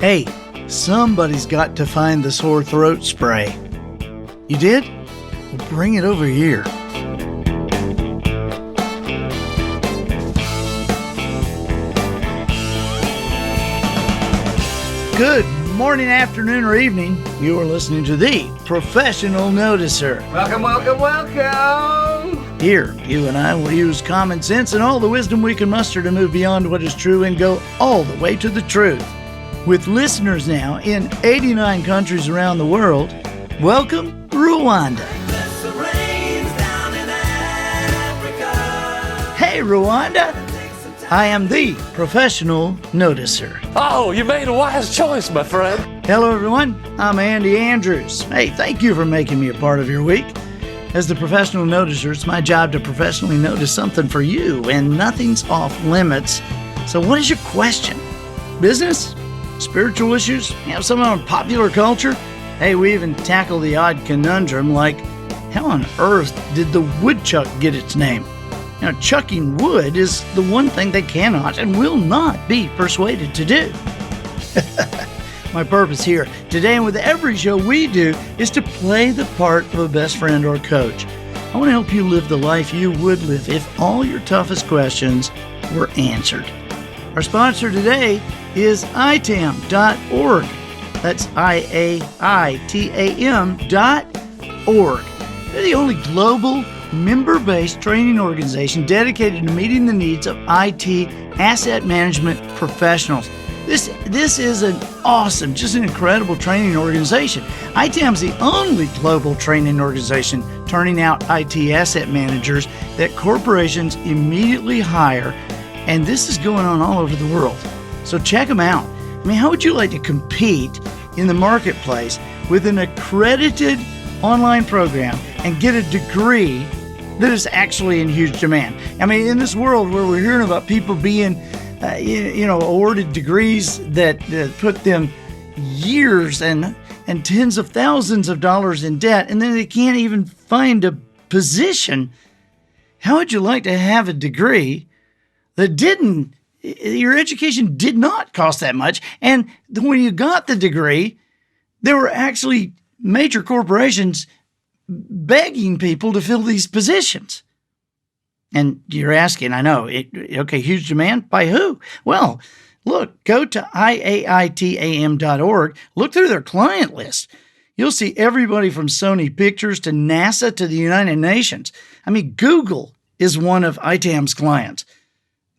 Hey, somebody's got to find the sore throat spray. You did? Well, bring it over here. Good morning, afternoon, or evening. You are listening to the Professional Noticer. Welcome, welcome, welcome. Here, you and I will use common sense and all the wisdom we can muster to move beyond what is true and go all the way to the truth. With listeners now in 89 countries around the world, welcome Rwanda. Hey Rwanda, I am the Professional Noticer. Oh, you made a wise choice, my friend. Hello everyone, I'm Andy Andrews. Hey, thank you for making me a part of your week. As the Professional Noticer, it's my job to professionally notice something for you, and nothing's off limits. So what is your question? Business? Spiritual issues? Something on popular culture? Hey, we even tackle the odd conundrum like, how on earth did the woodchuck get its name? Now, chucking wood is the one thing they cannot and will not be persuaded to do. My purpose here today and with every show we do is to play the part of a best friend or coach. I want to help you live the life you would live if all your toughest questions were answered. Our sponsor today is ITAM.org. That's IAITAM.org. They're the only global member-based training organization dedicated to meeting the needs of IT asset management professionals. This is an awesome, just an incredible training organization. ITAM is the only global training organization turning out IT asset managers that corporations immediately hire, and this is going on all over the world. So check them out. I mean, how would you like to compete in the marketplace with an accredited online program and get a degree that is actually in huge demand? I mean, in this world where we're hearing about people being, awarded degrees that put them years and tens of thousands of dollars in debt, and then they can't even find a position, how would you like to have a degree that your education did not cost that much, and when you got the degree, there were actually major corporations begging people to fill these positions? And you're asking, I know, huge demand? By who? Well, look, go to IAITAM.org, look through their client list. You'll see everybody from Sony Pictures to NASA to the United Nations. I mean, Google is one of ITAM's clients.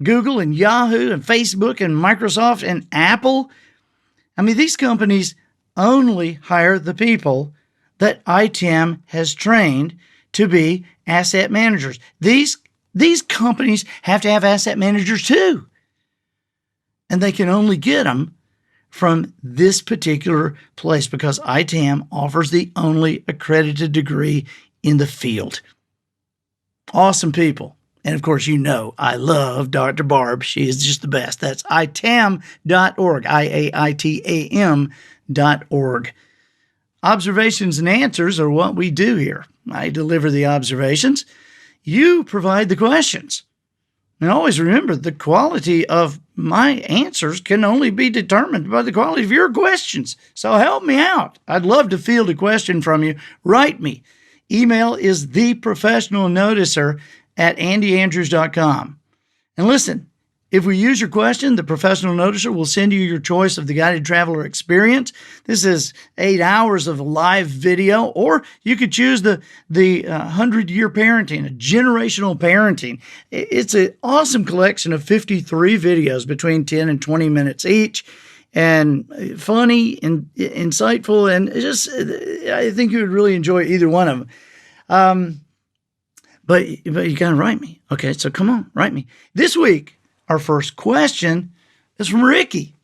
Google and Yahoo and Facebook and Microsoft and Apple. I mean, these companies only hire the people that ITAM has trained to be asset managers. These companies have to have asset managers too. And they can only get them from this particular place because ITAM offers the only accredited degree in the field. Awesome people. And of course, I love Dr. Barb. She is just the best. That's ITAM.org, IAITAM.org. Observations and answers are what we do here. I deliver the observations. You provide the questions. And always remember, the quality of my answers can only be determined by the quality of your questions. So help me out. I'd love to field a question from you. Write me. Email is theprofessionalnoticer@andyandrews.com. And listen, if we use your question, the Professional Noticer will send you your choice of the Guided Traveler Experience. This is 8 hours of live video, or you could choose the 100-year parenting, a generational parenting. It's an awesome collection of 53 videos between 10 and 20 minutes each, and funny and insightful, and I think you would really enjoy either one of them. But you got to write me. Okay, so come on, write me. This week, our first question is from Ricky.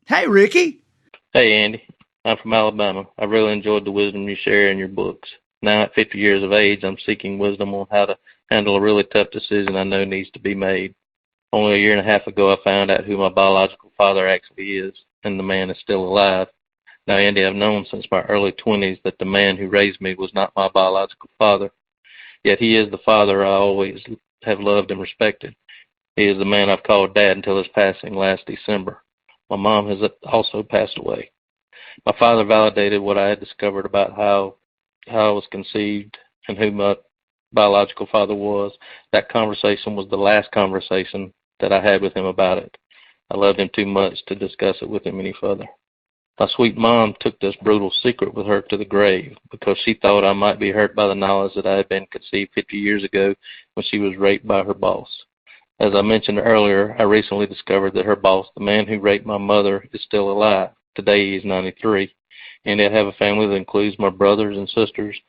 Hey, Ricky. Hey, Andy. I'm from Alabama. I really enjoyed the wisdom you share in your books. Now, at 50 years of age, I'm seeking wisdom on how to handle a really tough decision I know needs to be made. Only a year and a half ago, I found out who my biological father actually is, and the man is still alive. Now, Andy, I've known since my early 20s that the man who raised me was not my biological father. Yet he is the father I always have loved and respected. He is the man I've called Dad until his passing last December. My mom has also passed away. My father validated what I had discovered about how I was conceived and who my biological father was. That conversation was the last conversation that I had with him about it. I loved him too much to discuss it with him any further. My sweet mom took this brutal secret with her to the grave because she thought I might be hurt by the knowledge that I had been conceived 50 years ago when she was raped by her boss. As I mentioned earlier, I recently discovered that her boss, the man who raped my mother, is still alive. Today he is 93, and they have a family that includes my brothers and sisters,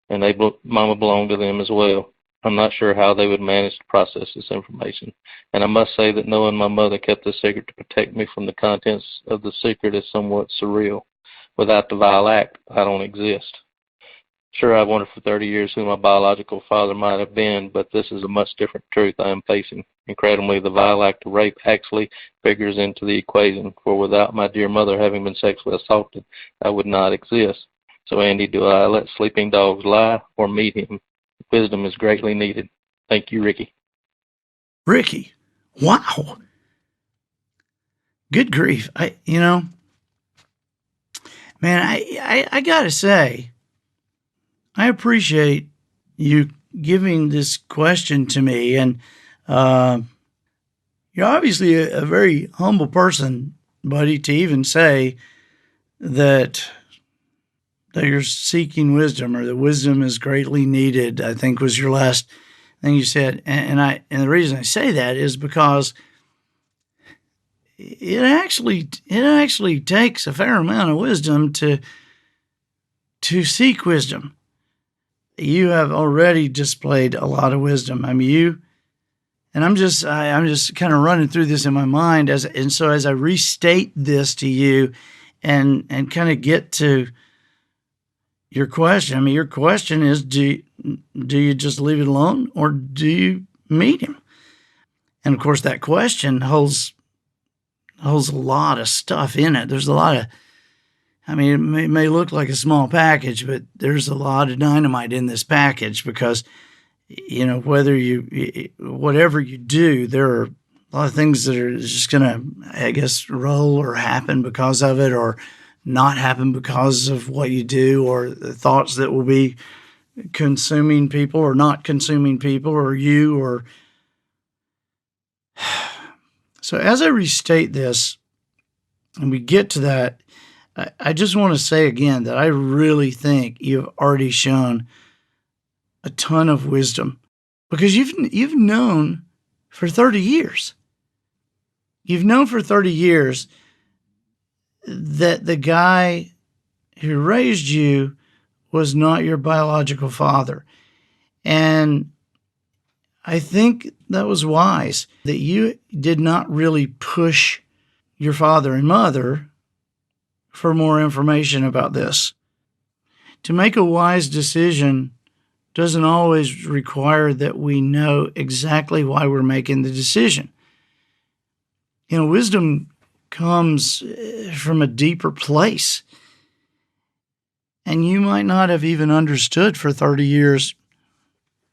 and Mama belonged to them as well. I'm not sure how they would manage to process this information, and I must say that knowing my mother kept the secret to protect me from the contents of the secret is somewhat surreal. Without the vile act, I don't exist. Sure, I've wondered for 30 years who my biological father might have been, but this is a much different truth I am facing. Incredibly, the vile act of rape actually figures into the equation, for without my dear mother having been sexually assaulted, I would not exist. So, Andy, do I let sleeping dogs lie or meet him? Wisdom is greatly needed. Thank you, Ricky. Ricky, wow. Good grief. Man, I gotta say, I appreciate you giving this question to me, and you're obviously a very humble person, buddy, to even say that you're seeking wisdom, or that wisdom is greatly needed, I think was your last thing you said. And the reason I say that is because it actually takes a fair amount of wisdom to seek wisdom. You have already displayed a lot of wisdom. I mean, I'm just kind of running through this in my mind as I restate this to you and kind of get to your question. I mean, your question is, do you just leave it alone, or do you meet him? And of course, that question holds a lot of stuff in it. There's a lot of, I mean, it may look like a small package, but there's a lot of dynamite in this package because, whatever you do, there are a lot of things that are just going to, I guess, roll or happen because of it, or not happen because of what you do, or the thoughts that will be consuming people or not consuming people, or you, or. So as I restate this and we get to that, I just want to say again that I really think you've already shown a ton of wisdom, because you've known for 30 years. You've known for 30 years that the guy who raised you was not your biological father. And I think that was wise, that you did not really push your father and mother for more information about this. To make a wise decision doesn't always require that we know exactly why we're making the decision. Wisdom comes from a deeper place. And you might not have even understood for 30 years,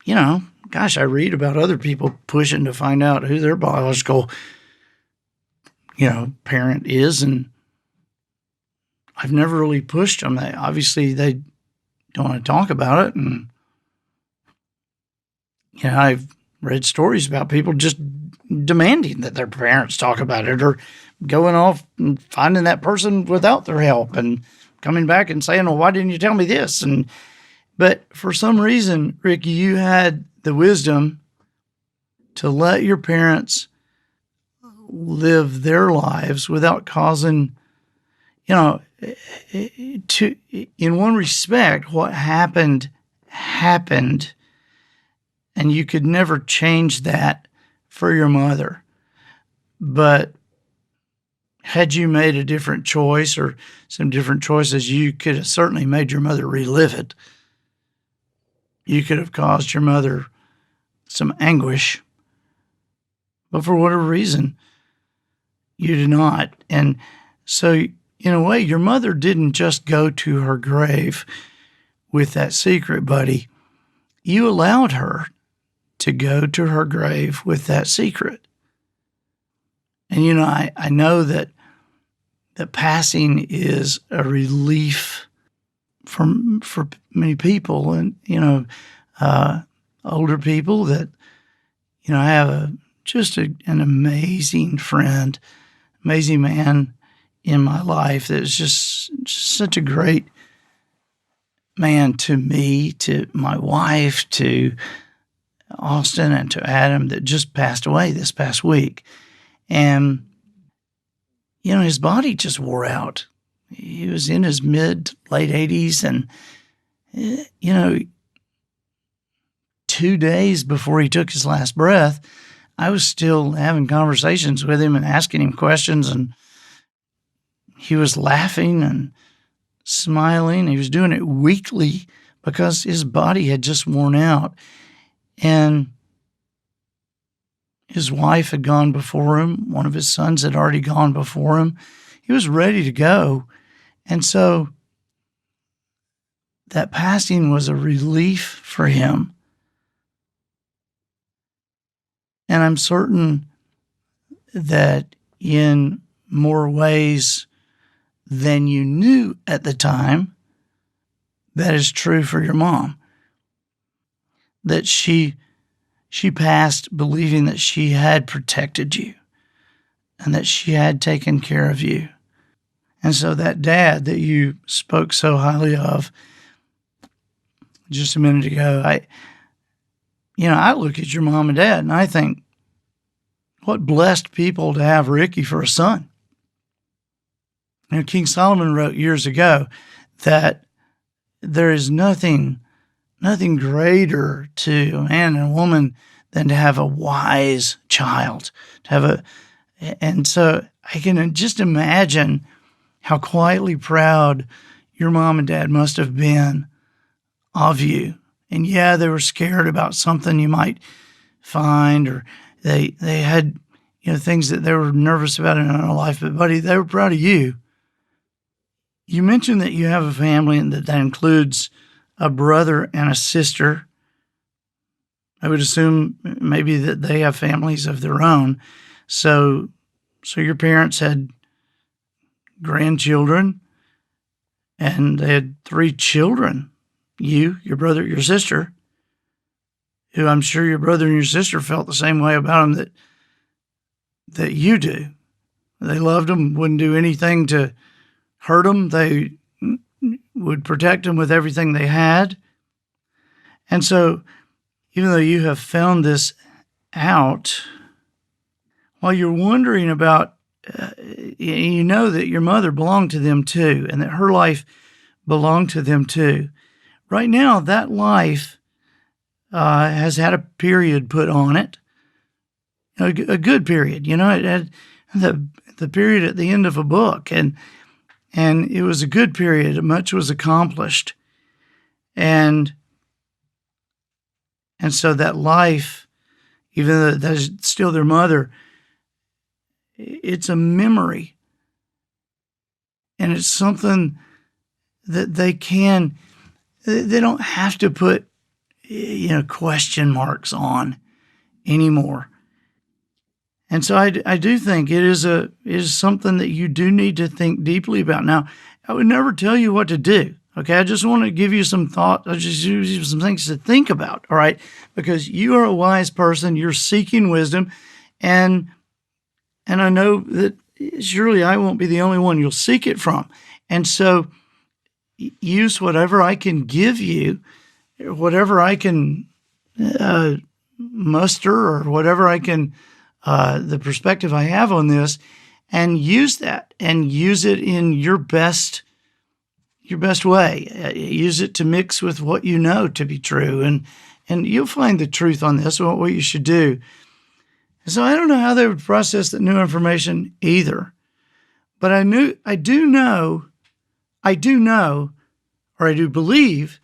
gosh, I read about other people pushing to find out who their biological, parent is, and I've never really pushed them. They don't want to talk about it, and I've read stories about people just demanding that their parents talk about it, or going off and finding that person without their help and coming back and saying, well, why didn't you tell me this? But for some reason, Ricky, you had the wisdom to let your parents live their lives without causing, in one respect, what happened, and you could never change that for your mother. But had you made a different choice, or some different choices, you could have certainly made your mother relive it. You could have caused your mother some anguish. But for whatever reason, you did not. And so, in a way, your mother didn't just go to her grave with that secret, buddy. You allowed her to go to her grave with that secret. And, I know that that passing is a relief for many people, and older people that I have an amazing friend, amazing man in my life that is just such a great man to me, to my wife, to Austin, and to Adam, that just passed away this past week. And his body just wore out. He was in his late 80s, and 2 days before he took his last breath, I was still having conversations with him and asking him questions, and he was laughing and smiling. He was doing it weekly because his body had just worn out. And his wife had gone before him. One of his sons had already gone before him. He was ready to go. And so that passing was a relief for him. And I'm certain that in more ways than you knew at the time, that is true for your mom. That she passed believing that she had protected you and that she had taken care of you. And so that dad that you spoke so highly of just a minute ago, I look at your mom and dad and I think, what blessed people to have Ricky for a son. King Solomon wrote years ago that there is nothing greater to a man and a woman than to have a wise child, and so I can just imagine how quietly proud your mom and dad must have been of you. And yeah, they were scared about something you might find, or they had things that they were nervous about in their life, but buddy, they were proud of you. You mentioned that you have a family and that includes a brother and a sister. I would assume maybe that they have families of their own. So your parents had grandchildren, and they had 3 children. You, your brother, your sister, who I'm sure your brother and your sister felt the same way about them that you do. They loved them, wouldn't do anything to hurt them. They would protect them with everything they had. And so, even though you have found this out, while you're wondering about, you know that your mother belonged to them too, and that her life belonged to them too. Right now, that life has had a period put on it, a good period. It had the period at the end of a book, and it was a good period. Much was accomplished. And so that life, even though that's still their mother, it's a memory. And it's something that they don't have to put, question marks on anymore. And so I do think it is something that you do need to think deeply about. Now, I would never tell you what to do. Okay, I just want to give you some thought. I just give you some things to think about. All right, because you are a wise person. You're seeking wisdom, and I know that surely I won't be the only one you'll seek it from. And so, use whatever I can give you, whatever I can muster, or whatever I can. The perspective I have on this, and use that, and use it in your best way. Use it to mix with what you know to be true, and you'll find the truth on this, what you should do. So I don't know how they would process the new information either, but I do know, or I do believe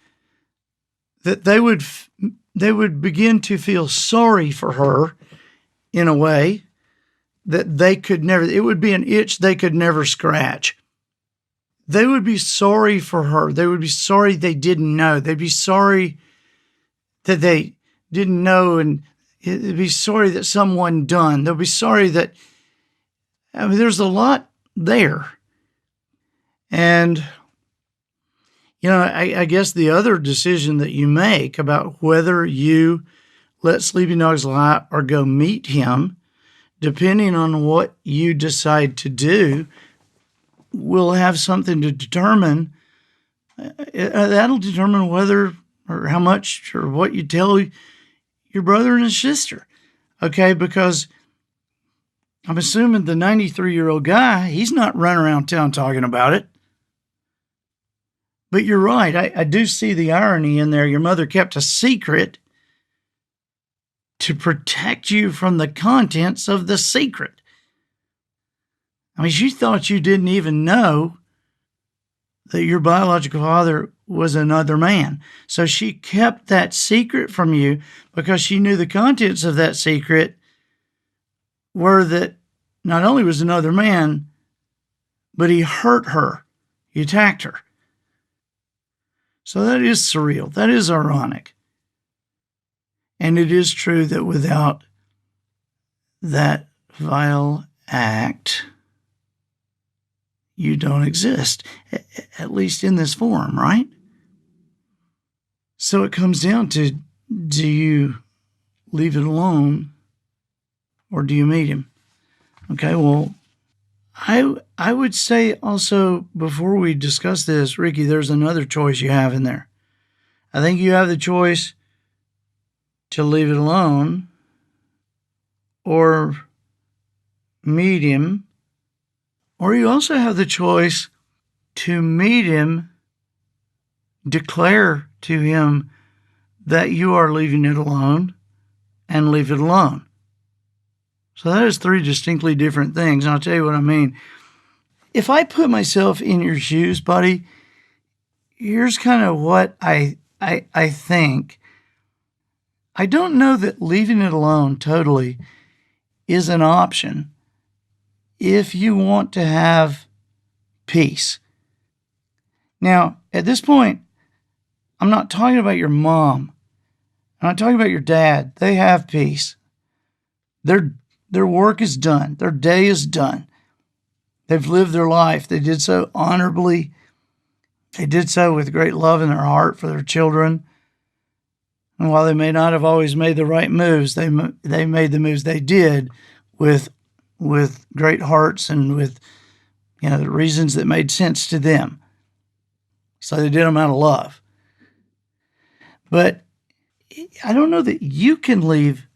that they would begin to feel sorry for her in a way that they could never. It would be an itch they could never scratch. They would be sorry for her. They would be sorry they didn't know. They'd be sorry that they didn't know, and they'd be sorry that someone done. They'll be sorry that, there's a lot there. And, I guess the other decision that you make about whether you let sleeping dogs lie or go meet him, depending on what you decide to do, will have something to determine. That'll determine whether or how much or what you tell your brother and his sister. Okay, because I'm assuming the 93-year-old guy, he's not running around town talking about it. But you're right. I do see the irony in there. Your mother kept a secret to protect you from the contents of the secret. I mean, she thought you didn't even know that your biological father was another man. So she kept that secret from you because she knew the contents of that secret were that not only was another man, but he hurt her. He attacked her. So that is surreal. That is ironic. And it is true that without that vile act, you don't exist, at least in this form, right? So it comes down to, do you leave it alone or do you meet him? Okay, well, I would say also, before we discuss this, Ricky, there's another choice you have in there. I think you have the choice to leave it alone or meet him, or you also have the choice to meet him, declare to him that you are leaving it alone, and leave it alone. So that is three distinctly different things. And I'll tell you what I mean. If I put myself in your shoes, buddy, here's kind of what I think. I don't know that leaving it alone totally is an option if you want to have peace. Now, at this point, I'm not talking about your mom. I'm not talking about your dad. They have peace. Their work is done. Their day is done. They've lived their life. They did so honorably. They did so with great love in their heart for their children. And while they may not have always made the right moves, they made the moves they did with great hearts and with the reasons that made sense to them. So they did them out of love. But I don't know that you can leave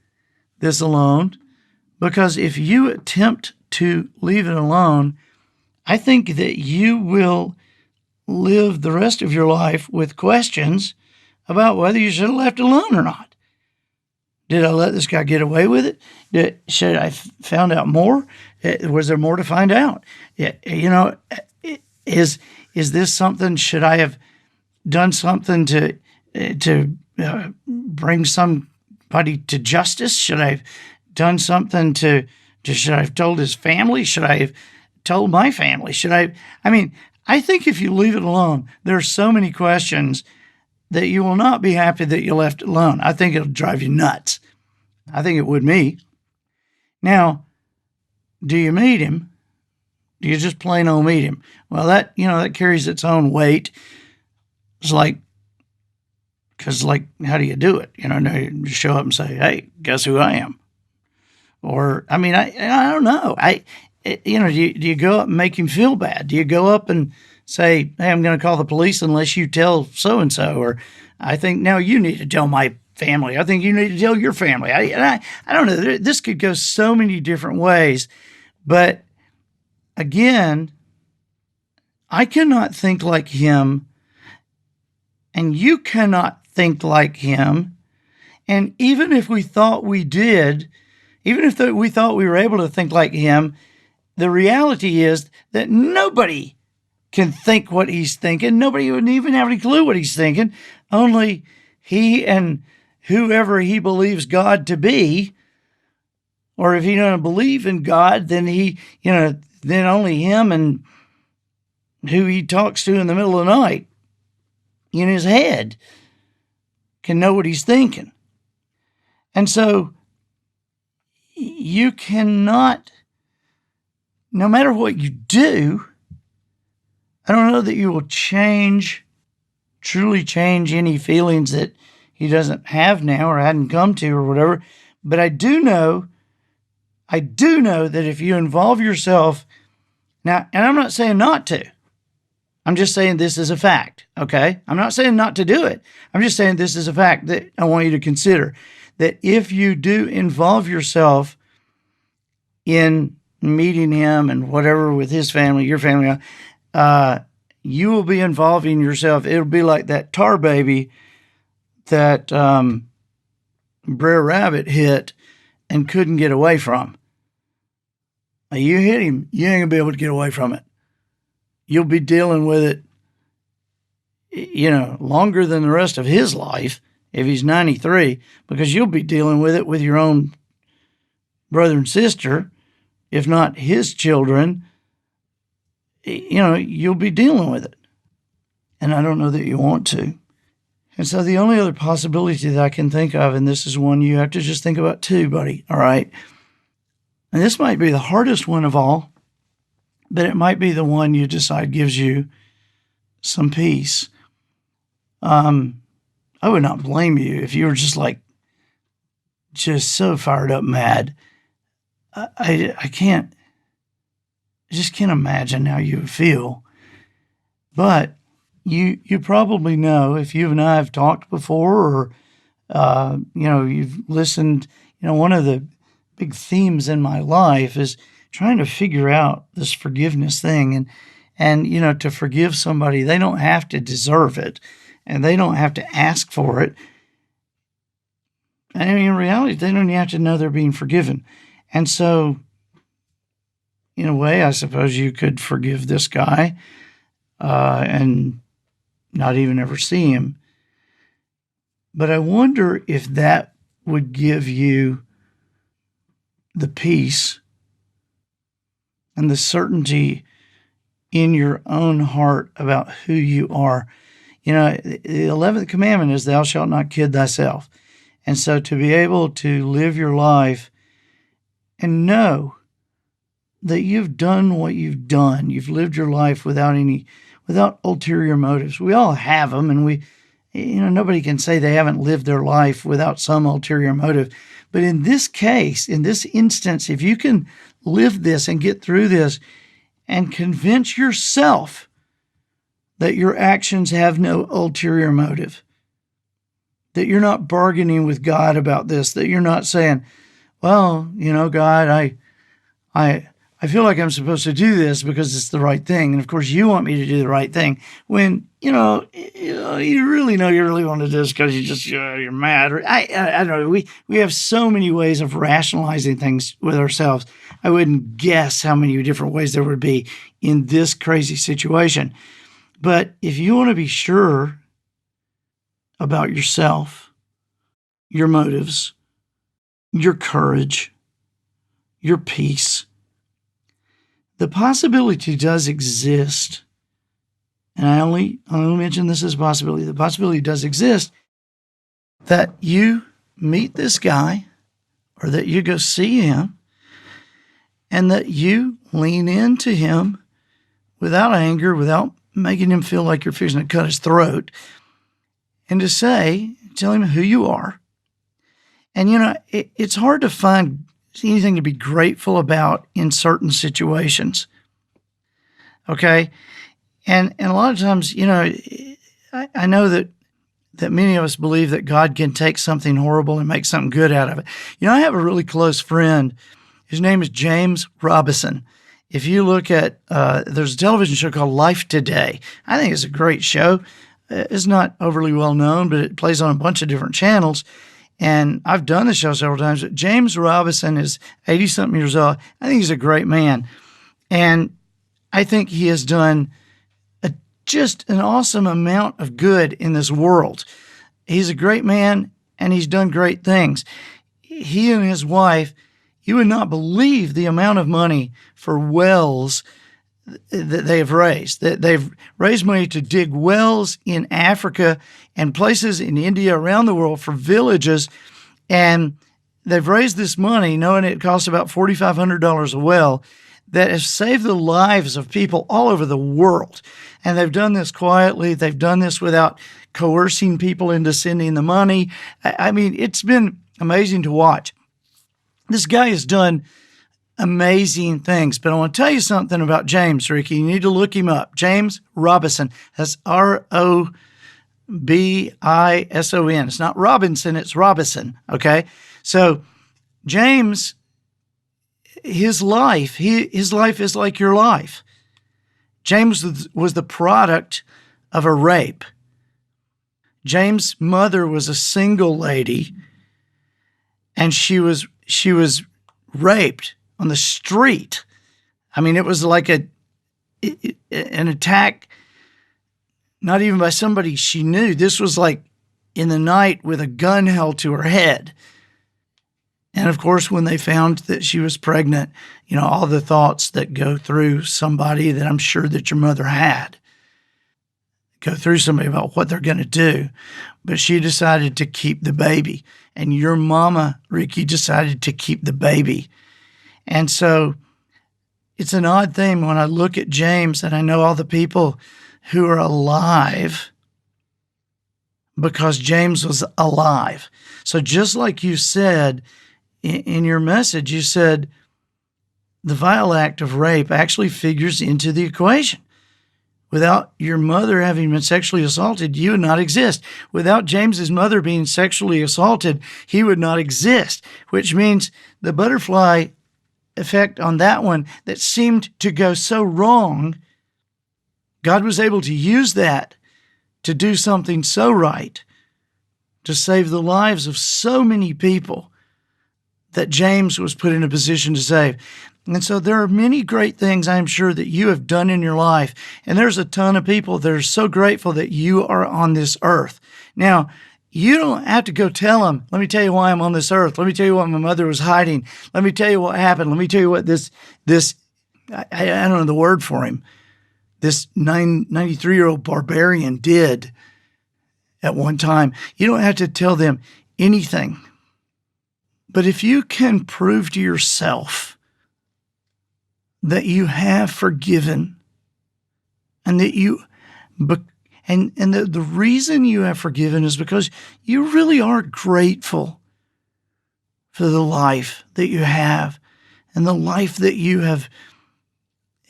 this alone, because if you attempt to leave it alone, I think that you will live the rest of your life with questions about whether you should have left it alone or not. Did I let this guy get away with it? Should I found out more? Was there more to find out? Is this something? Should I have done something to bring somebody to justice? Should I have done something should I have told his family? Should I have told my family? I think if you leave it alone, there are so many questions that you will not be happy that you left it alone. I think it'll drive you nuts. I think it would me. Now, do you meet him? Do you just plain old meet him? Well, that carries its own weight. It's because how do you do it? You show up and say, hey, guess who I am? Or, I don't know. Do you go up and make him feel bad? Do you go up and say, hey, I'm going to call the police unless you tell so-and-so? Or I think now you need to tell my family. I think you need to tell your family. I don't know. This could go so many different ways. But again, I cannot think like him, and you cannot think like him. And even if we thought we did, even if we thought we were able to think like him, the reality is that nobody can think what he's thinking. Nobody would even have any clue what he's thinking. Only he and whoever he believes God to be. Or if he doesn't believe in God, then then only him and who he talks to in the middle of the night in his head can know what he's thinking. And so you cannot, no matter what you do, I don't know that you will truly change any feelings that he doesn't have now or hadn't come to or whatever. But I do know that if you involve yourself now, and I'm not saying not to, I'm just saying this is a fact, okay? I'm not saying not to do it. I'm just saying this is a fact that I want you to consider, that if you do involve yourself in meeting him and whatever with his family, your family, you will be involving yourself. It'll be like that tar baby that Brer Rabbit hit and couldn't get away from. Now, you hit him, you ain't gonna be able to get away from it. You'll be dealing with it, longer than the rest of his life if he's 93, because you'll be dealing with it with your own brother and sister, if not his children. You'll be dealing with it. And I don't know that you want to. And so the only other possibility that I can think of, and this is one you have to just think about too, buddy, all right? And this might be the hardest one of all, but it might be the one you decide gives you some peace. I would not blame you if you were just so fired up mad. I just can't imagine how you would feel. But you probably know, if you and I have talked before, or you've listened. One of the big themes in my life is trying to figure out this forgiveness thing, and to forgive somebody, they don't have to deserve it, and they don't have to ask for it. And in reality, they don't even have to know they're being forgiven. And so, in a way, I suppose you could forgive this guy and not even ever see him. But I wonder if that would give you the peace and the certainty in your own heart about who you are. The 11th commandment is, thou shalt not kid thyself. And so to be able to live your life and know that you've done what you've done, you've lived your life without ulterior motives. We all have them, and nobody can say they haven't lived their life without some ulterior motive. But in this case, in this instance, if you can live this and get through this and convince yourself that your actions have no ulterior motive, that you're not bargaining with God about this, that you're not saying, well, God, I feel like I'm supposed to do this because it's the right thing. And of course you want me to do the right thing, when, you really know you really want to do this because you're mad. Or I don't know. We have so many ways of rationalizing things with ourselves. I wouldn't guess how many different ways there would be in this crazy situation. But if you want to be sure about yourself, your motives, your courage, your peace, the possibility does exist. And I only mention this as a possibility. The possibility does exist that you meet this guy, or that you go see him, and that you lean into him without anger, without making him feel like you're fixing to cut his throat, and to tell him who you are. And, it's hard to find anything to be grateful about in certain situations. Okay? And a lot of times, I know that many of us believe that God can take something horrible and make something good out of it. I have a really close friend. His name is James Robison. If you look at, there's a television show called Life Today. I think it's a great show. It's not overly well known, but it plays on a bunch of different channels. And I've done the show several times. But James Robison is 80-something years old. I think he's a great man. And I think he has done just an awesome amount of good in this world. He's a great man, and he's done great things. He and his wife, you would not believe the amount of money for wells that they've raised. They've raised money to dig wells in Africa and places in India, around the world, for villages. And they've raised this money knowing it costs about $4,500 a well, that has saved the lives of people all over the world. And they've done this quietly. They've done this without coercing people into sending the money. I mean, it's been amazing to watch. This guy has done amazing things. But I want to tell you something about James, Ricky. You need to look him up. James Robison. That's Robison. It's not Robinson, it's Robison. Okay. So James, his life is like your life. James was the product of a rape. James' mother was a single lady, and she was raped on the street. I mean, it was like an attack, not even by somebody she knew. This was like in the night with a gun held to her head. And of course, when they found that she was pregnant, you know, all the thoughts that go through somebody that I'm sure that your mother had, go through somebody about what they're going to do. But she decided to keep the baby. And your mama, Ricky, decided to keep the baby. And so it's an odd thing when I look at James and I know all the people who are alive because James was alive. So just like you said in your message, you said the vile act of rape actually figures into the equation. Without your mother having been sexually assaulted, you would not exist. Without James's mother being sexually assaulted, he would not exist, which means the butterfly effect on that one that seemed to go so wrong, God was able to use that to do something so right, to save the lives of so many people that James was put in a position to save. And so there are many great things I'm sure that you have done in your life. And there's a ton of people that are so grateful that you are on this earth. Now, you don't have to go tell them, let me tell you why I'm on this earth. Let me tell you what my mother was hiding. Let me tell you what happened. Let me tell you what I don't know the word for him, this 93-year-old barbarian did at one time. You don't have to tell them anything. But if you can prove to yourself that you have forgiven and that the reason you have forgiven is because you really are grateful for the life that you have and the life that you have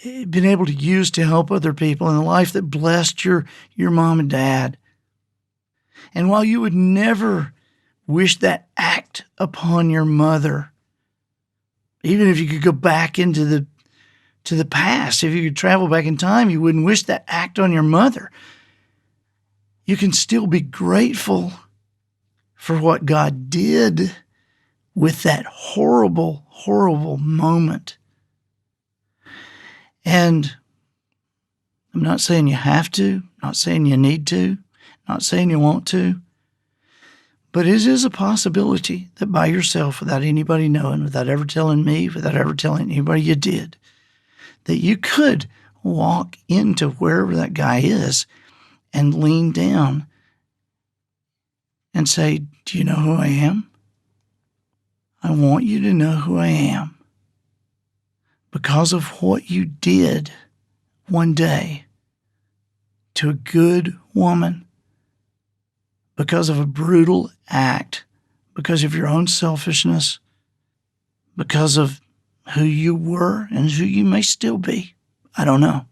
been able to use to help other people and the life that blessed your mom and dad. And while you would never wish that act upon your mother, even if you could go back into the past, if you could travel back in time, you wouldn't wish that act on your mother. You can still be grateful for what God did with that horrible, horrible moment. And I'm not saying you have to, not saying you need to, not saying you want to, but it is a possibility that by yourself, without anybody knowing, without ever telling me, without ever telling anybody you did, that you could walk into wherever that guy is and lean down and say, do you know who I am? I want you to know who I am because of what you did one day to a good woman, because of a brutal act, because of your own selfishness, because of who you were and who you may still be. I don't know.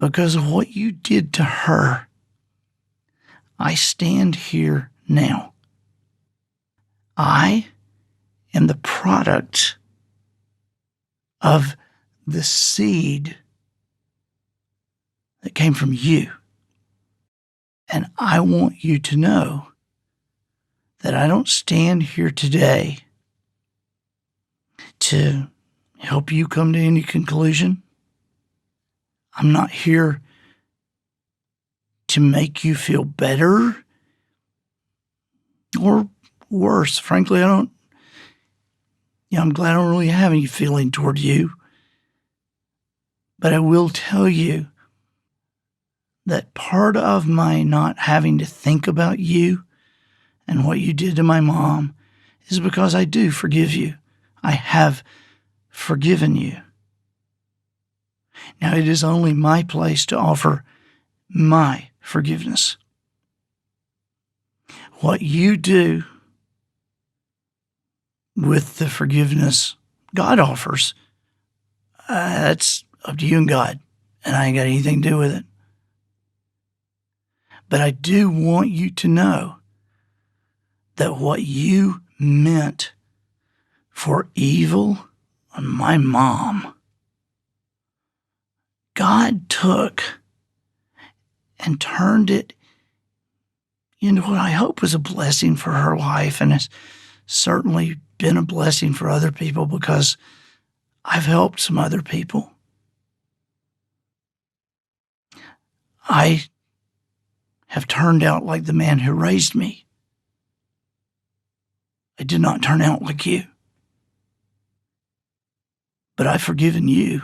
Because of what you did to her, I stand here now. I am the product of the seed that came from you. And I want you to know that I don't stand here today to help you come to any conclusion. I'm not here to make you feel better or worse. Frankly, I'm glad I don't really have any feeling toward you. But I will tell you that part of my not having to think about you and what you did to my mom is because I do forgive you. I have forgiven you. Now, it is only my place to offer my forgiveness. What you do with the forgiveness God offers, that's up to you and God, and I ain't got anything to do with it. But I do want you to know that what you meant for evil on my mom, God took and turned it into what I hope was a blessing for her life, and has certainly been a blessing for other people because I've helped some other people. I have turned out like the man who raised me. I did not turn out like you. But I've forgiven you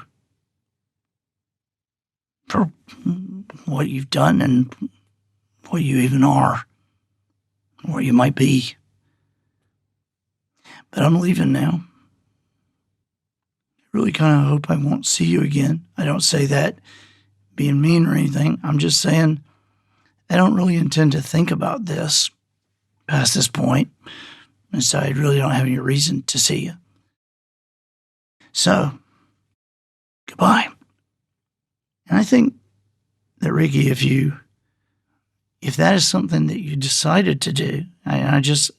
for what you've done and what you even are, what you might be. But I'm leaving now. I really kind of hope I won't see you again. I don't say that being mean or anything. I'm just saying I don't really intend to think about this past this point, and so I really don't have any reason to see you. So, goodbye. And I think that, Ricky, if that is something that you decided to do, I just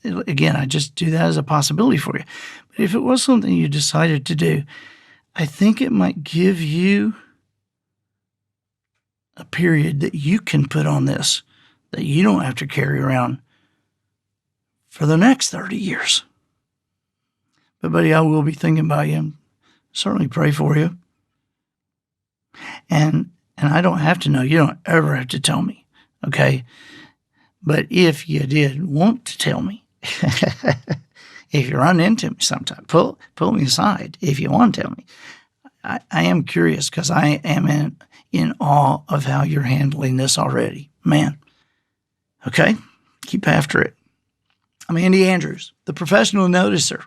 do that as a possibility for you. But if it was something you decided to do, I think it might give you a period that you can put on this, that you don't have to carry around for the next 30 years. But, buddy, I will be thinking about you and certainly pray for you. And I don't have to know. You don't ever have to tell me, okay? But if you did want to tell me, if you run into me sometime, pull me aside if you want to tell me. I am curious because I am in awe of how you're handling this already. Man, okay? Keep after it. I'm Andy Andrews, the professional noticer,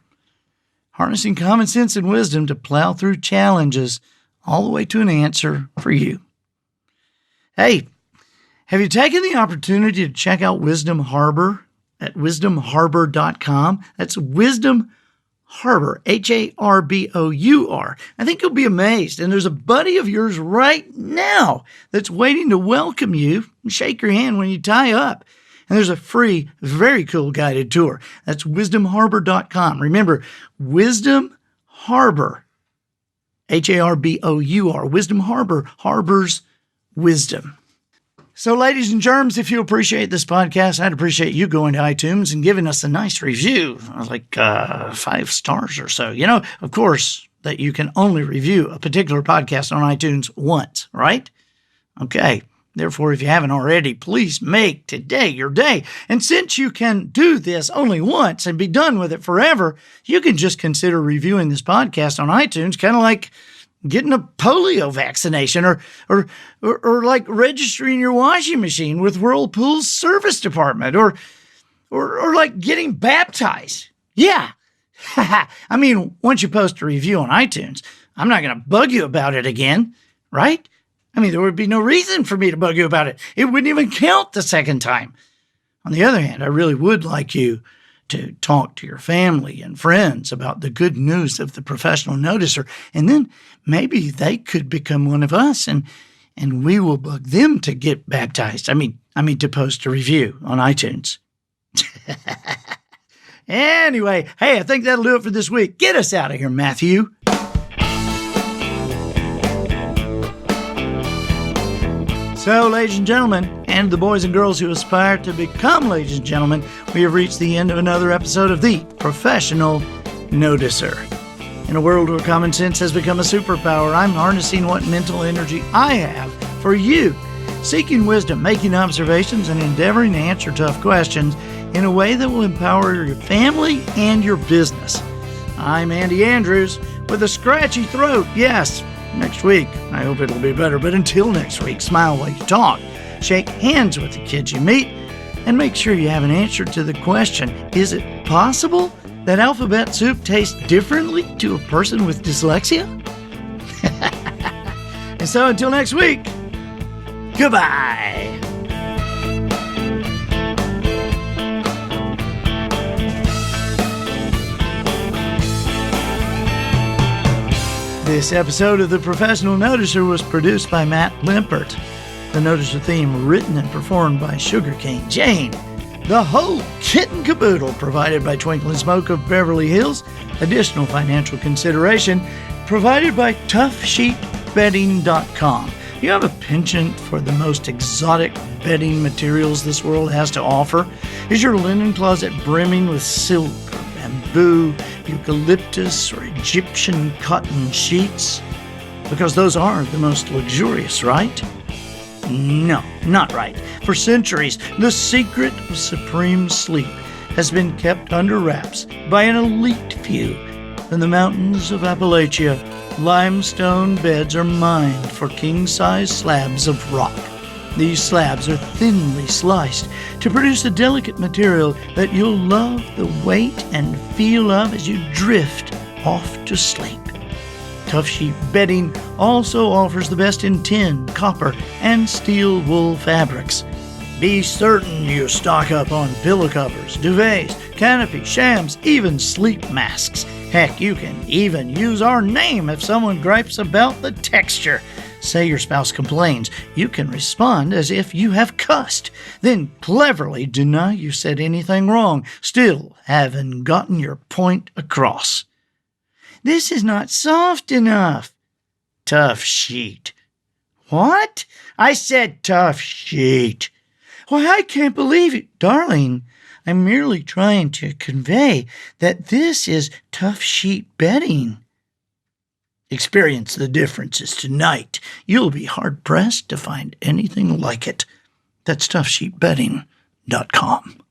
harnessing common sense and wisdom to plow through challenges all the way to an answer for you. Hey, have you taken the opportunity to check out Wisdom Harbor at wisdomharbor.com? That's Wisdom Harbor, Harbour. I think you'll be amazed. And there's a buddy of yours right now that's waiting to welcome you and shake your hand when you tie up. And there's a free, very cool guided tour. That's wisdomharbor.com. Remember, Wisdom Harbor, Harbour. Wisdom Harbor harbors wisdom. So, ladies and germs, if you appreciate this podcast, I'd appreciate you going to iTunes and giving us a nice review, like 5 stars or so. You know, of course, that you can only review a particular podcast on iTunes once, right? Okay. Therefore, if you haven't already, please make today your day. And since you can do this only once and be done with it forever, you can just consider reviewing this podcast on iTunes, kind of like getting a polio vaccination or like registering your washing machine with Whirlpool's service department or like getting baptized. Yeah. I mean, once you post a review on iTunes, I'm not going to bug you about it again, right? I mean, there would be no reason for me to bug you about it. It wouldn't even count the second time. On the other hand, I really would like you to talk to your family and friends about the good news of the professional noticer, and then maybe they could become one of us, and we will bug them to get baptized. I mean to post a review on iTunes. Anyway, hey, I think that'll do it for this week. Get us out of here, Matthew. So, ladies and gentlemen, and the boys and girls who aspire to become ladies and gentlemen, we have reached the end of another episode of The Professional Noticer. In a world where common sense has become a superpower, I'm harnessing what mental energy I have for you, seeking wisdom, making observations, and endeavoring to answer tough questions in a way that will empower your family and your business. I'm Andy Andrews with a scratchy throat, yes. Next week, I hope it'll be better. But until next week, smile while you talk, shake hands with the kids you meet, and make sure you have an answer to the question, is it possible that alphabet soup tastes differently to a person with dyslexia? And so until next week, goodbye. This episode of The Professional Noticer was produced by Matt Limpert. The Noticer theme written and performed by Sugarcane Jane. The whole kit and caboodle provided by Twinkling Smoke of Beverly Hills. Additional financial consideration provided by ToughSheetBedding.com. You have a penchant for the most exotic bedding materials this world has to offer? Is your linen closet brimming with silk, bamboo, eucalyptus, or Egyptian cotton sheets? Because those are the most luxurious, right? No, not right. For centuries, the secret of supreme sleep has been kept under wraps by an elite few. In the mountains of Appalachia, limestone beds are mined for king-size slabs of rock. These slabs are thinly sliced to produce a delicate material that you'll love the weight and feel of as you drift off to sleep. Tough Sheet Bedding also offers the best in tin, copper, and steel wool fabrics. Be certain you stock up on pillow covers, duvets, canopies, shams, even sleep masks. Heck, you can even use our name if someone gripes about the texture. Say your spouse complains, you can respond as if you have cussed, then cleverly deny you said anything wrong, still having gotten your point across. This is not soft enough. Tough sheet. What? I said tough sheet. Why, I can't believe it. Darling, I'm merely trying to convey that this is tough sheet bedding. Experience the differences tonight. You'll be hard-pressed to find anything like it. That's toughsheetbedding.com.